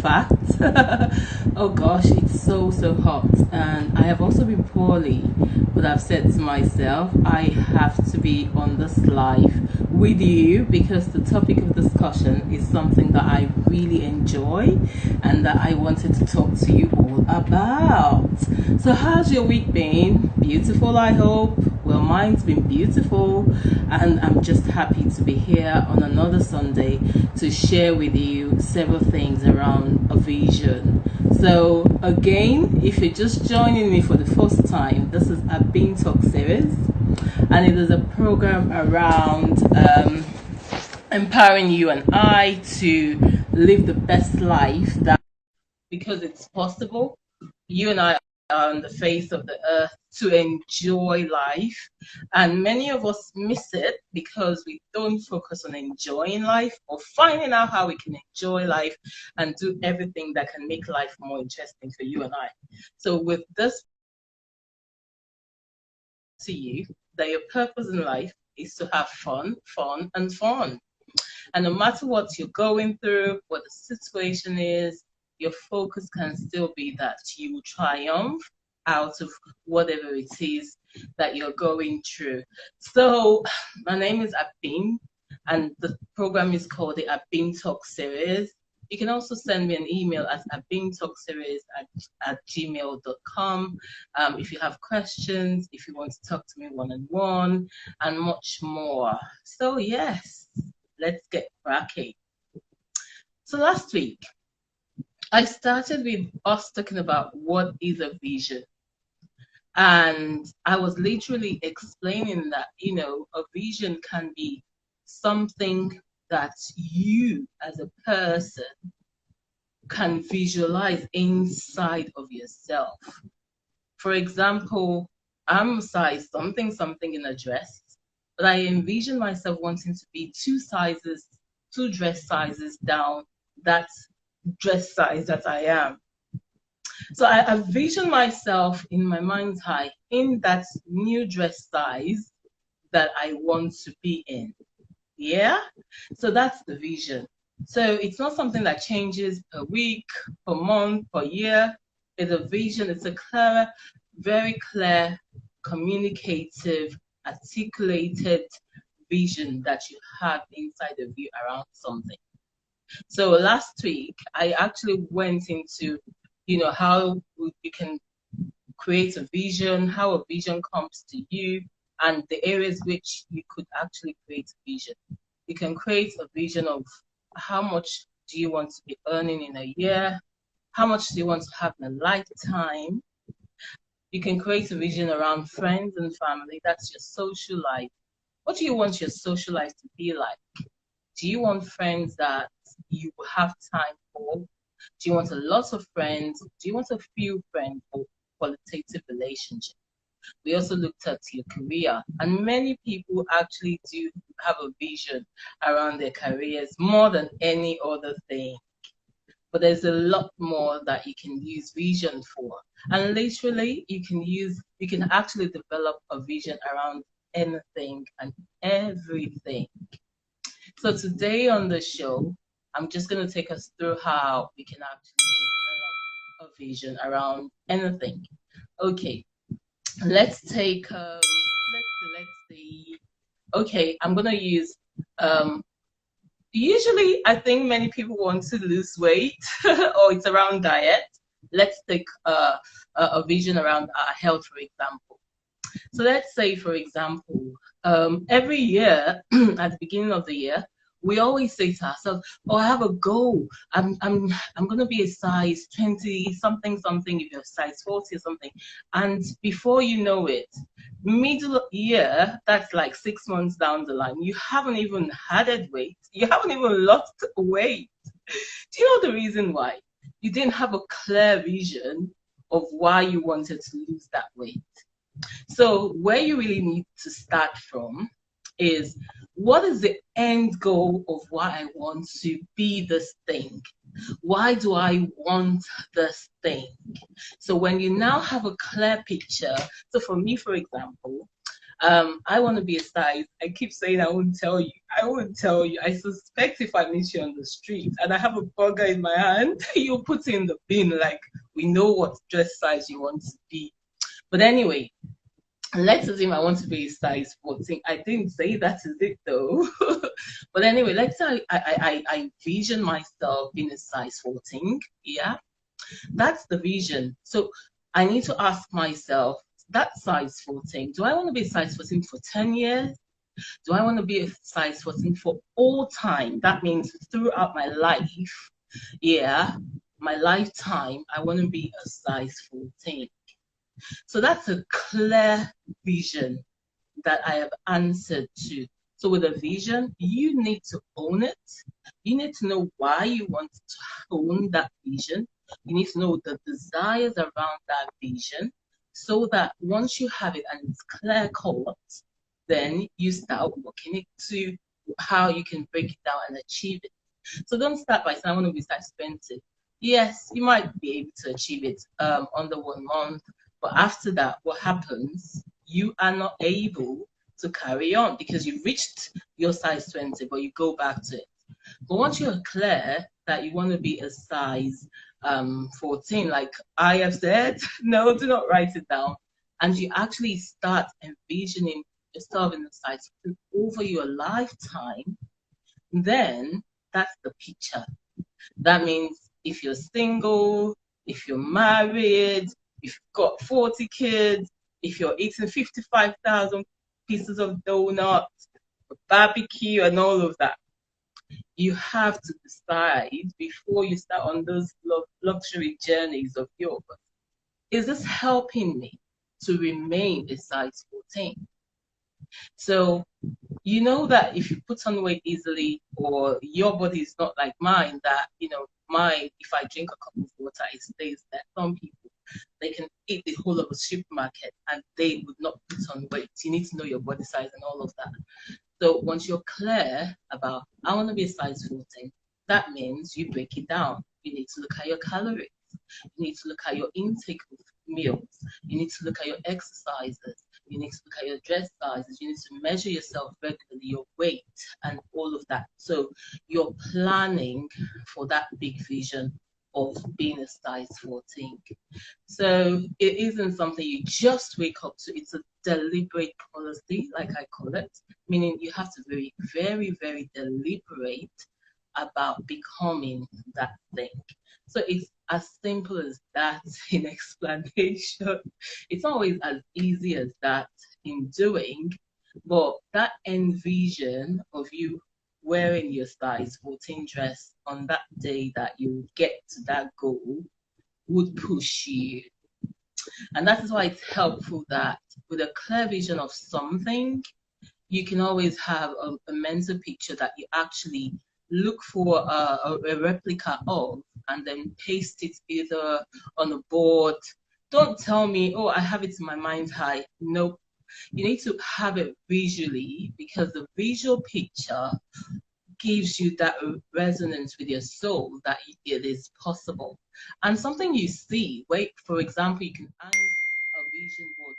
fact. Oh gosh, it's so hot, and I have also been poorly. But I've said to myself, I have to be on this live with you because the topic of discussion is something that I really enjoy and that I wanted to talk to you all about. So, how's your week been? Beautiful, I hope. Well, mine's been beautiful, and I'm just happy to be here on another Sunday to share with you several things around a vision. So, again, if you're just joining me for the first time, this is a Bean Talk series, and it is a program around empowering you and I to live the best life that because it's possible. You and I are on the face of the earth to enjoy life. And many of us miss it because we don't focus on enjoying life or finding out how we can enjoy life and do everything that can make life more interesting for you and I. So, with this to you, that your purpose in life is to have fun, fun, and fun. And no matter what you're going through, what the situation is, your focus can still be that you will triumph out of whatever it is that you're going through. So, my name is Abim, and the program is called the Abim Talk Series. You can also send me an email at abimtalkseries at gmail.com if you have questions, if you want to talk to me one on one, and much more. So, yes, let's get cracking. So last week, I started with us talking about what is a vision. And I was literally explaining that, a vision can be something that you as a person can visualize inside of yourself. For example, I'm size something in a dress, but I envision myself wanting to be two dress sizes down that dress size that I am. So I vision myself in my mind's eye in that new dress size that I want to be in. Yeah? So that's the vision. So it's not something that changes per week, per month, per year. It's a vision, it's a clear, very clear, communicative, articulated vision that you have inside of you around something. So last week, I actually went into, how you can create a vision, how a vision comes to you, and the areas which you could actually create a vision. You can create a vision of how much do you want to be earning in a year, how much do you want to have in a lifetime. You can create a vision around friends and family. That's your social life. What do you want your social life to be like? Do you want friends that you have time for? Do you want a lot of friends? Do you want a few friends or qualitative relationship? We also looked at your career, and many people actually do have a vision around their careers more than any other thing. But there's a lot more that you can use vision for. And literally, you can actually develop a vision around anything and everything. So today on the show, I'm just going to take us through how we can actually develop a vision around anything. Okay, let's take let's see. Okay, I'm going to use usually I think many people want to lose weight or it's around diet. Let's take a vision around our health, for example. So let's say, for example, every year at the beginning of the year, we always say to ourselves, "Oh, I have a goal. I'm going to be a size 20 something something. If you're size 40 or something," and before you know it, middle year, that's like 6 months down the line, you haven't even added weight. You haven't even lost weight. Do you know the reason why? You didn't have a clear vision of why you wanted to lose that weight. So where you really need to start from is what is the end goal of why I want to be this thing? Why do I want this thing? So when you now have a clear picture, so for me, for example, I want to be a size. I keep saying I won't tell you. I won't tell you. I suspect if I meet you on the street and I have a burger in my hand, you'll put it in the bin. Like, we know what dress size you want to be. But anyway, let's assume I want to be a size 14. I didn't say that is it though. But anyway, let's say I vision myself being a size 14. Yeah, that's the vision. So I need to ask myself, that size 14, do I want to be a size 14 for 10 years? Do I want to be a size 14 for all time? That means throughout my life, yeah, my lifetime, I want to be a size 14. So that's a clear vision that I have answered to. So with a vision, you need to own it. You need to know why you want to own that vision. You need to know the desires around that vision so that once you have it and it's clear cut, then you start working it to how you can break it down and achieve it. So don't start by saying, I want to be size 20. Yes, you might be able to achieve it under 1 month, but after that, what happens? You are not able to carry on because you've reached your size 20, but you go back to it. But once you're clear that you want to be a size 14, like I have said, no, do not write it down. And you actually start envisioning yourself in the size over your lifetime, then that's the picture. That means if you're single, if you're married, if you've got 40 kids, if you're eating 55,000 pieces of donuts, barbecue, and all of that, you have to decide before you start on those luxury journeys of yours. Is this helping me to remain a size 14? So you know that if you put on weight easily or your body is not like mine, that, you know, if I drink a cup of water, it stays there. Some people, they can eat the whole of a supermarket and they would not put on weight. You need to know your body size and all of that. So once you're clear about, I want to be a size 14, that means you break it down. You need to look at your calories. You need to look at your intake of meals. You need to look at your exercises. You need to look at your dress sizes. You need to measure yourself regularly, your weight, and all of that. So you're planning for that big vision of being a size 14. So it isn't something you just wake up to. It's a deliberate policy, like I call it, meaning you have to be very, very deliberate about becoming that thing. So it's as simple as that in explanation. It's always as easy as that in doing, but that end vision of you wearing your size 14 dress on that day that you get to that goal would push you. And that is why it's helpful that with a clear vision of something, you can always have a mental picture that you actually look for a replica of and then paste it either on a board. Don't tell me, oh, I have it in my mind's eye. Nope. You need to have it visually because the visual picture gives you that resonance with your soul that it is possible. And something you see, wait, for example, you can hang a vision board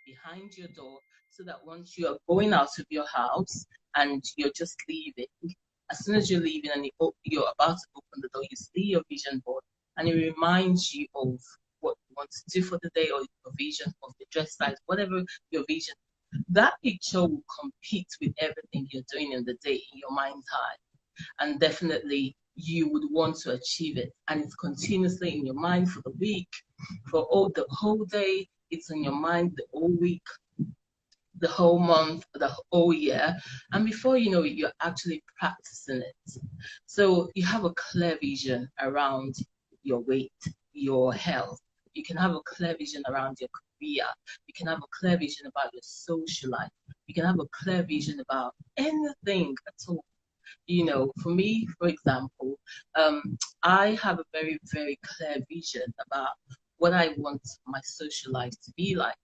behind your door so that once you are going out of your house and you're just leaving, as soon as you're leaving and you're about to open the door, you see your vision board and it reminds you of what you want to do for the day or your vision of the dress size, whatever your vision. That picture will compete with everything you're doing in the day in your mind's eye. And definitely you would want to achieve it. And it's continuously in your mind for the week, for all the whole day. It's in your mind the whole week, the whole month, the whole year. And before you know it, you're actually practicing it. So you have a clear vision around your weight, your health. You can have a clear vision around your career. You can have a clear vision about your social life. You can have a clear vision about anything at all. You know, for me, for example, I have a very, very clear vision about what I want my social life to be like.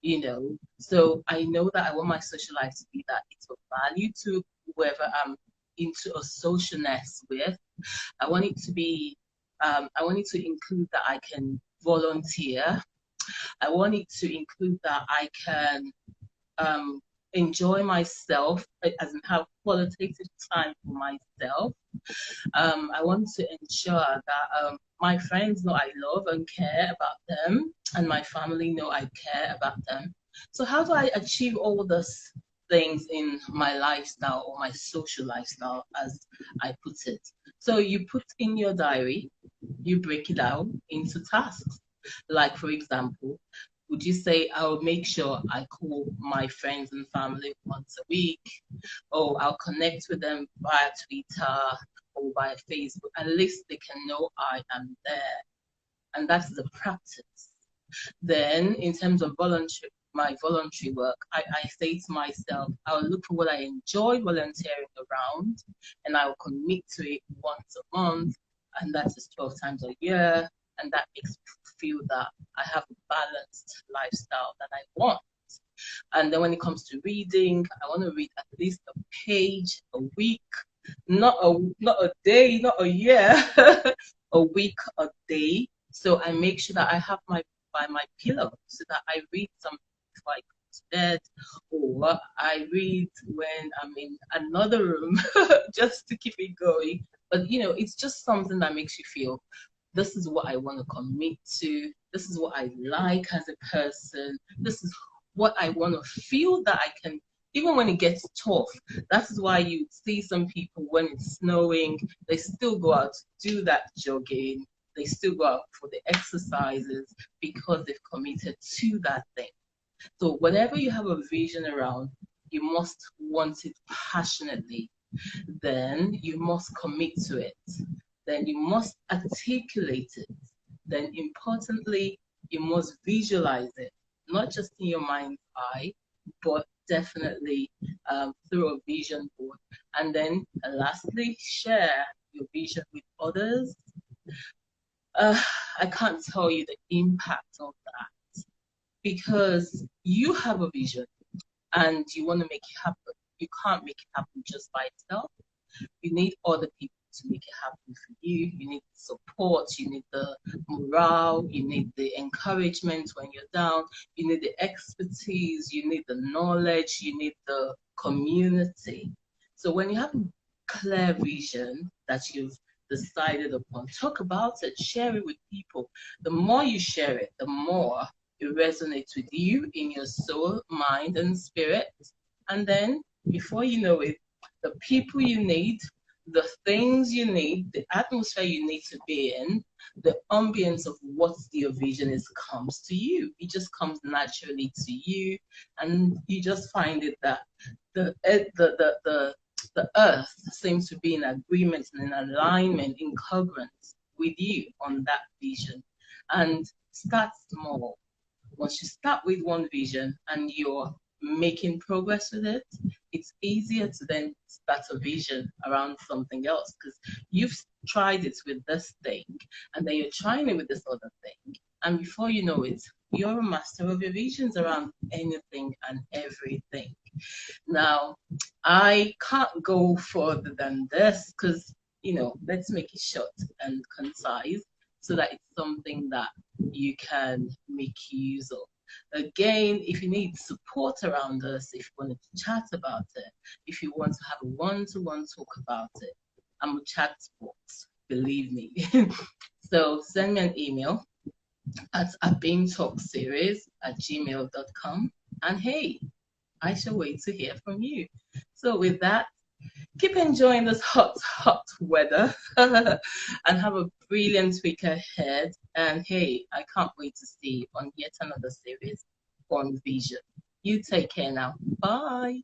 You know, so I know that I want my social life to be that it's of value to whoever I'm into a socialness with. I want it to be, I want it to include that I can volunteer. I want it to include that I can enjoy myself, as in have qualitative time for myself. I want to ensure that my friends know I love and care about them, and my family know I care about them. So how do I achieve all these things in my lifestyle or my social lifestyle, as I put it? So you put in your diary, you break it down into tasks. Like, for example, would you say I'll make sure I call my friends and family once a week, or I'll connect with them via Twitter or via Facebook? At least they can know I am there. And that's the practice. Then, in terms of my voluntary work, I say to myself, I'll look for what I enjoy volunteering around, and I'll commit to it once a month, and that is 12 times a year, and that makes me feel that I have a balanced lifestyle that I want. And then when it comes to reading, I want to read at least a page a week, not a day, not a year, a week, a day. So I make sure that I have by my pillow so that I read something before I go to bed, or I read when I'm in another room just to keep it going. But it's just something that makes you feel this is what I want to commit to. This is what I like as a person. This is what I want to feel that I can, even when it gets tough. That is why you see some people when it's snowing, they still go out to do that jogging. They still go out for the exercises because they've committed to that thing. So whatever you have a vision around, you must want it passionately. Then you must commit to it. Then you must articulate it. Then importantly, you must visualize it, not just in your mind's eye, but definitely through a vision board. And then lastly, share your vision with others. I can't tell you the impact of that, because you have a vision and you want to make it happen. You can't make it happen just by yourself. You need other people to make it happen for you. You need the support, you need the morale, you need the encouragement when you're down, you need the expertise, you need the knowledge, you need the community. So when you have a clear vision that you've decided upon, talk about it, share it with people. The more you share it, the more it resonates with you in your soul, mind, and spirit. And then before you know it, the people you need, the things you need, the atmosphere you need to be in, the ambience of what your vision is comes to you. It just comes naturally to you, and you just find it that the earth seems to be in agreement and in alignment, in congruence with you on that vision. And start small. Once you start with one vision and you're making progress with it, it's easier to then start a vision around something else, because you've tried it with this thing and then you're trying it with this other thing. And before you know it, you're a master of your visions around anything and everything. Now, I can't go further than this because, let's make it short and concise so that it's something that you can make use of. Again, if you need support around us, if you want to chat about it, if you want to have a one-to-one talk about it, I'm a chat box, believe me. So send me an email at abimtalkseries@gmail.com, and hey, I shall wait to hear from you. So with that, keep enjoying this hot, hot weather and have a brilliant week ahead. And hey, I can't wait to see you on yet another series on Vision. You take care now. Bye.